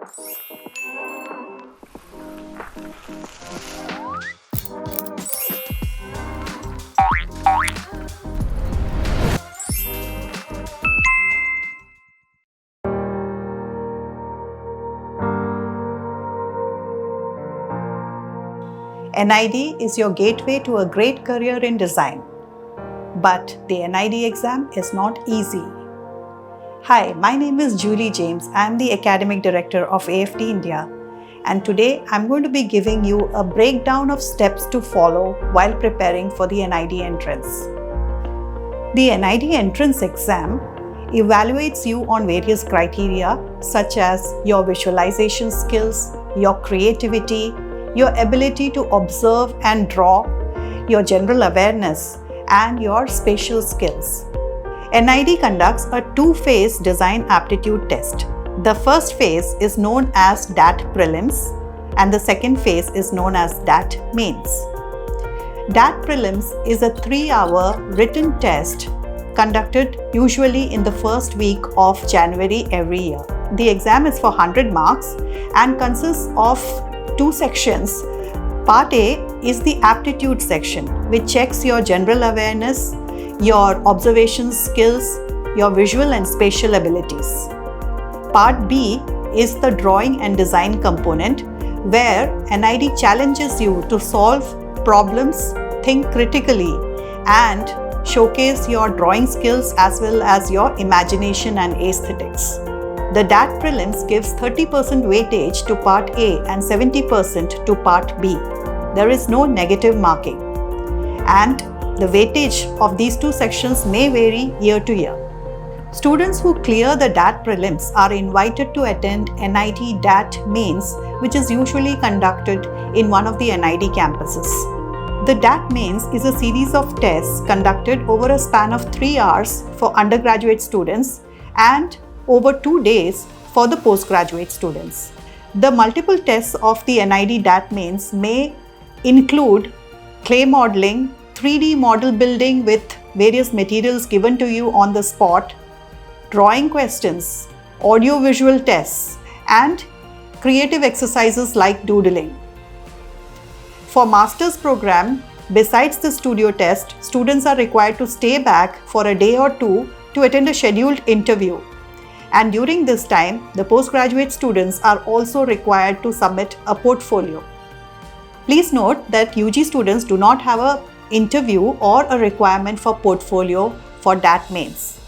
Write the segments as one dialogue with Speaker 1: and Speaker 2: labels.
Speaker 1: NID is your gateway to a great career in design. But the NID exam is not easy. Hi, my name is Julie James. I am the Academic Director of afdindia, and today I'm going to be giving you a breakdown of steps to follow while preparing for the NID entrance. The NID Entrance Exam evaluates you on various criteria such as your visualization skills, your creativity, your ability to observe and draw, your general awareness, and your spatial skills. NID conducts a two-phase design aptitude test. The first phase is known as DAT Prelims and the second phase is known as DAT Mains. DAT Prelims is a 3-hour written test conducted usually in the first week of January every year. The exam is for 100 marks and consists of 2 sections. Part A is the aptitude section, which checks your general awareness, your observation skills, your visual and spatial abilities. Part B is the drawing and design component, where NID challenges you to solve problems, think critically, and showcase your drawing skills as well as your imagination and aesthetics. The DAT Prelims gives 30% weightage to Part A and 70% to Part B. There is no negative marking, and the weightage of these 2 sections may vary year to year. Students who clear the DAT Prelims are invited to attend NID DAT Mains, which is usually conducted in one of the NID campuses. The DAT Mains is a series of tests conducted over a span of 3 hours for undergraduate students and over 2 days for the postgraduate students. The multiple tests of the NID DAT Mains may include clay modeling, 3D model building with various materials given to you on the spot, drawing questions, audio-visual tests, and creative exercises like doodling. For master's program, besides the studio test, students are required to stay back for a day or 2 to attend a scheduled interview. And during this time, the postgraduate students are also required to submit a portfolio. Please note that UG students do not have an interview or a requirement for portfolio for DAT Mains.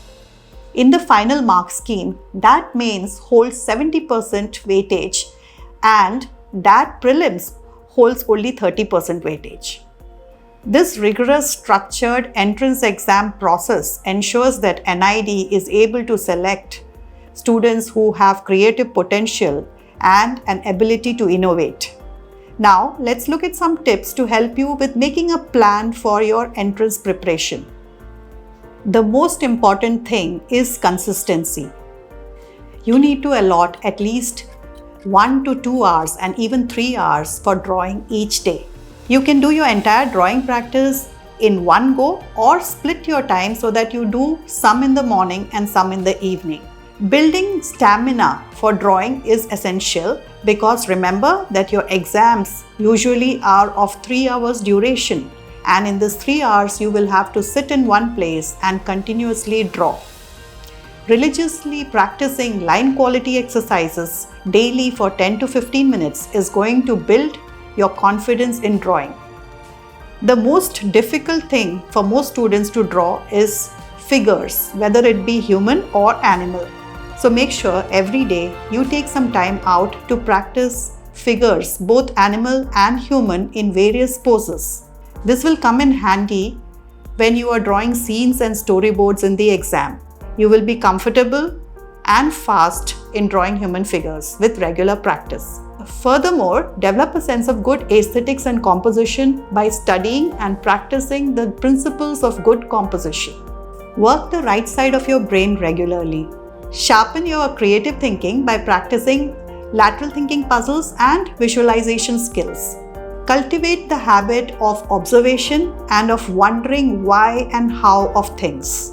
Speaker 1: In the final mark scheme, DAT Mains holds 70% weightage and DAT Prelims holds only 30% weightage. This rigorous structured entrance exam process ensures that NID is able to select students who have creative potential and an ability to innovate. Now, let's look at some tips to help you with making a plan for your entrance preparation. The most important thing is consistency. You need to allot at least 1 to 2 hours and even 3 hours for drawing each day. You can do your entire drawing practice in one go or split your time so that you do some in the morning and some in the evening. Building stamina for drawing is essential because remember that your exams usually are of 3 hours duration, and in this 3 hours you will have to sit in one place and continuously draw. Religiously practicing line quality exercises daily for 10 to 15 minutes is going to build your confidence in drawing. The most difficult thing for most students to draw is figures, whether it be human or animal. So make sure every day you take some time out to practice figures, both animal and human, in various poses. This will come in handy when you are drawing scenes and storyboards in the exam. You will be comfortable and fast in drawing human figures with regular practice. Furthermore, develop a sense of good aesthetics and composition by studying and practicing the principles of good composition. Work the right side of your brain regularly. Sharpen your creative thinking by practicing lateral thinking puzzles and visualization skills. Cultivate the habit of observation and of wondering why and how of things.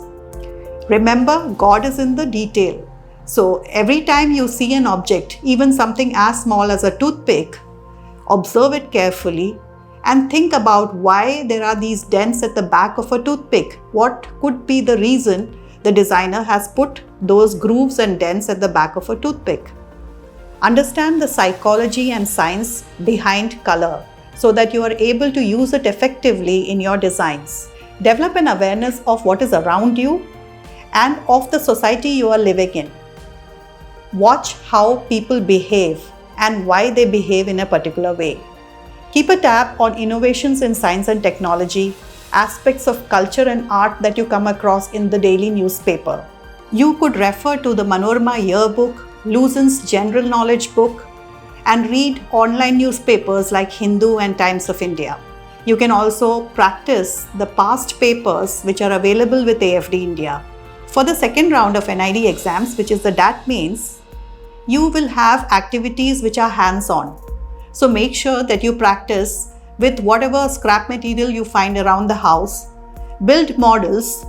Speaker 1: Remember, God is in the detail. So every time you see an object, even something as small as a toothpick, observe it carefully and think about why there are these dents at the back of a toothpick. What could be the reason the designer has put those grooves and dents at the back of a toothpick? Understand the psychology and science behind color so that you are able to use it effectively in your designs. Develop an awareness of what is around you and of the society you are living in. Watch how people behave and why they behave in a particular way. Keep a tab on innovations in science and technology, aspects of culture and art that you come across in the daily newspaper. You could refer to the Manorama Yearbook, Lucen's General Knowledge Book, and read online newspapers like Hindu and Times of India. You can also practice the past papers which are available with afdindia. For the second round of NID exams, which is the DAT Mains, you will have activities which are hands-on. So make sure that you practice with whatever scrap material you find around the house, build models,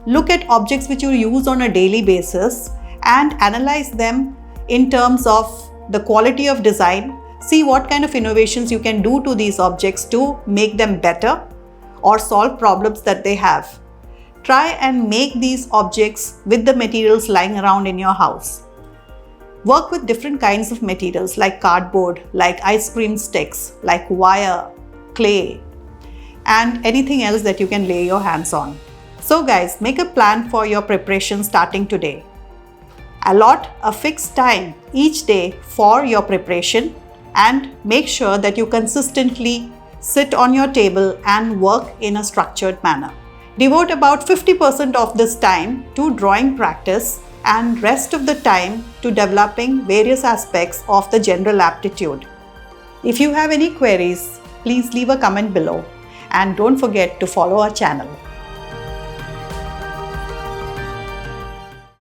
Speaker 1: look at objects which you use on a daily basis and analyze them in terms of the quality of design. See what kind of innovations you can do to these objects to make them better or solve problems that they have. Try and make these objects with the materials lying around in your house. Work with different kinds of materials like cardboard, like ice cream sticks, like wire, clay, and anything else that you can lay your hands on. So guys, make a plan for your preparation starting today. Allot a fixed time each day for your preparation and make sure that you consistently sit on your table and work in a structured manner. Devote about 50% of this time to drawing practice and rest of the time to developing various aspects of the general aptitude. If you have any queries, please leave a comment below and don't forget to follow our channel.